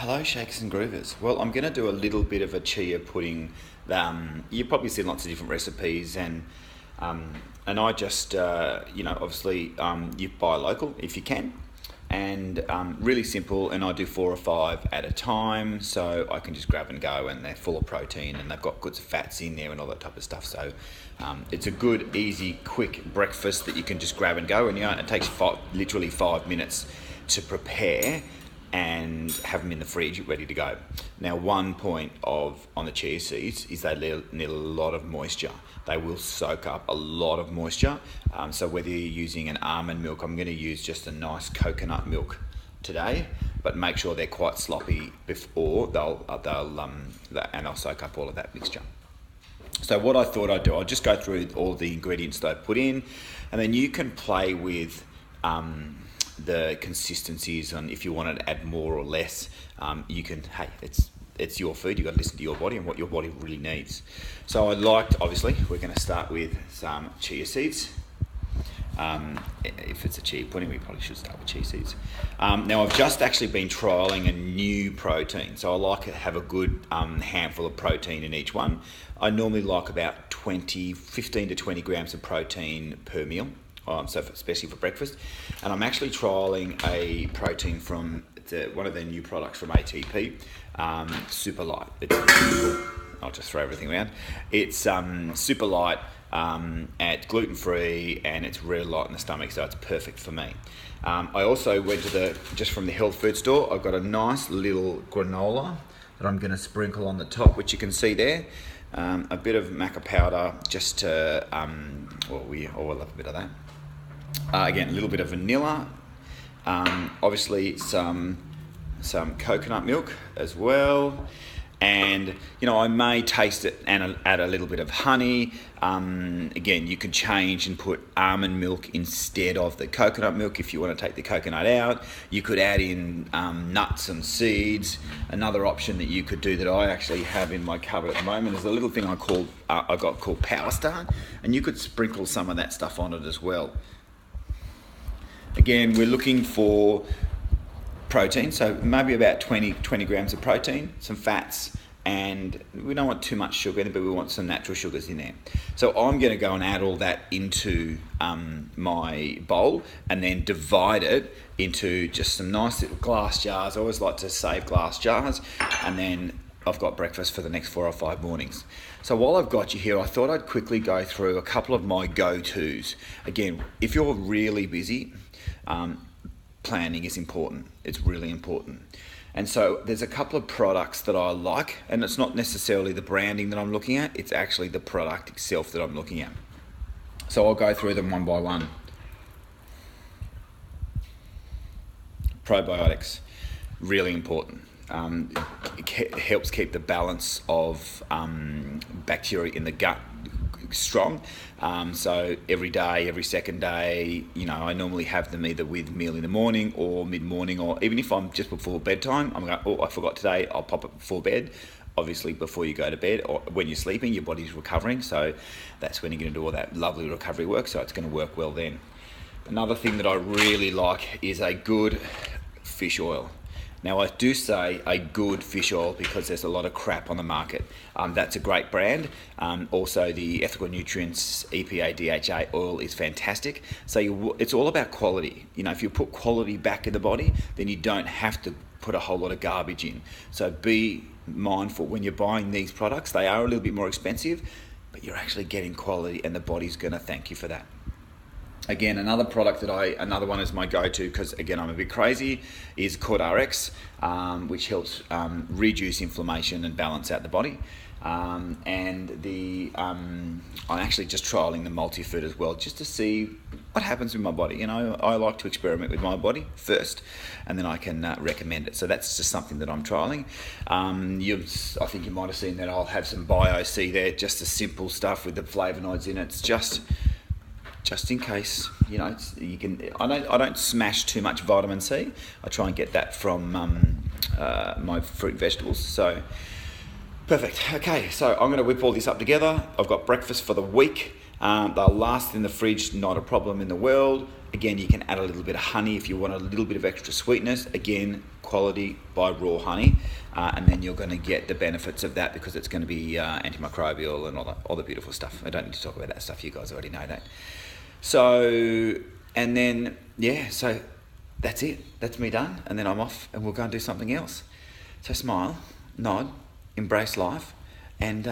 Hello, Shakers and Groovers. Well, I'm going to do a little bit of a chia pudding. You've probably seen lots of different recipes, and I just, obviously you buy local if you can, and really simple. And I do 4 or 5 at a time, so I can just grab and go, and they're full of protein, and they've got good fats in there and all that type of stuff. So it's a good, easy, quick breakfast that you can just grab and go, and it takes literally 5 minutes to prepare and have them in the fridge ready to go. Now, one point on the chia seeds is they need a lot of moisture. They will soak up a lot of moisture. So whether you're using an almond milk, I'm going to use just a nice coconut milk today, but make sure they're quite sloppy before they'll soak up all of that mixture. So what I thought I'd do, I'll just go through all the ingredients that I put in, and then you can play with the consistencies, and if you wanted to add more or less, you can. Hey, it's your food. You've got to listen to your body and what your body really needs. So obviously, we're going to start with some chia seeds. If it's a chia pudding, we probably should start with chia seeds. Now, I've just actually been trialling a new protein, so I like to have a good handful of protein in each one. I normally like about 15 to 20 grams of protein per meal. Especially for breakfast, and I'm actually trialling a protein from one of their new products from ATP, Super Light. I'll just throw everything around. It's super light, and gluten free, and it's really light in the stomach, so it's perfect for me. I also went to just from the health food store. I've got a nice little granola that I'm going to sprinkle on the top, which you can see there. A bit of maca powder, just to we all love a bit of that. Again, a little bit of vanilla, obviously some coconut milk as well, and I may taste it and add a little bit of honey. Again, you could change and put almond milk instead of the coconut milk if you want to take the coconut out. You could add in nuts and seeds. Another option that you could do that I actually have in my cupboard at the moment is a little thing I got called Power Star, and you could sprinkle some of that stuff on it as well. Again, we're looking for protein, so maybe about 20 grams of protein, some fats, and we don't want too much sugar in it, but we want some natural sugars in there. So I'm going to go and add all that into my bowl, and then divide it into just some nice little glass jars. I always like to save glass jars, and then I've got breakfast for the next 4 or 5 mornings. So while I've got you here, I thought I'd quickly go through a couple of my go-tos. Again, if you're really busy, planning is important. It's really important. And so there's a couple of products that I like, and it's not necessarily the branding that I'm looking at, it's actually the product itself that I'm looking at. So I'll go through them one by one. Probiotics, really important. It helps keep the balance of bacteria in the gut strong. So every day, every second day, I normally have them either with meal in the morning or mid-morning, or even if I'm just before bedtime, I'm going, I forgot today, I'll pop it before bed. Obviously, before you go to bed or when you're sleeping, your body's recovering. So that's when you're going to do all that lovely recovery work. So it's going to work well then. Another thing that I really like is a good fish oil. Now, I do say a good fish oil because there's a lot of crap on the market. That's a great brand. Also, the Ethical Nutrients EPA DHA oil is fantastic. So it's all about quality. If you put quality back in the body, then you don't have to put a whole lot of garbage in. So be mindful when you're buying these products. They are a little bit more expensive, but you're actually getting quality, and the body's going to thank you for that. Again, another one is my go-to because, again, I'm a bit crazy, is CordRx, which helps reduce inflammation and balance out the body. I'm actually just trialing the multi-food as well, just to see what happens with my body. I like to experiment with my body first, and then I can recommend it. So that's just something that I'm trialing. I think you might have seen that I'll have some Bio-C there, just the simple stuff with the flavonoids in it. It's just in case, you can. I don't smash too much vitamin C. I try and get that from my fruit and vegetables. So perfect. Okay, so I'm going to whip all this up together. I've got breakfast for the week. They'll last in the fridge, not a problem in the world. Again, you can add a little bit of honey if you want a little bit of extra sweetness. Again, quality by raw honey, and then you're going to get the benefits of that because it's going to be antimicrobial and all the beautiful stuff. I don't need to talk about that stuff. You guys already know that. So, and then, so that's it. That's me done. And then I'm off and we'll go and do something else. So smile, nod, embrace life, and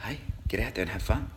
hey, get out there and have fun.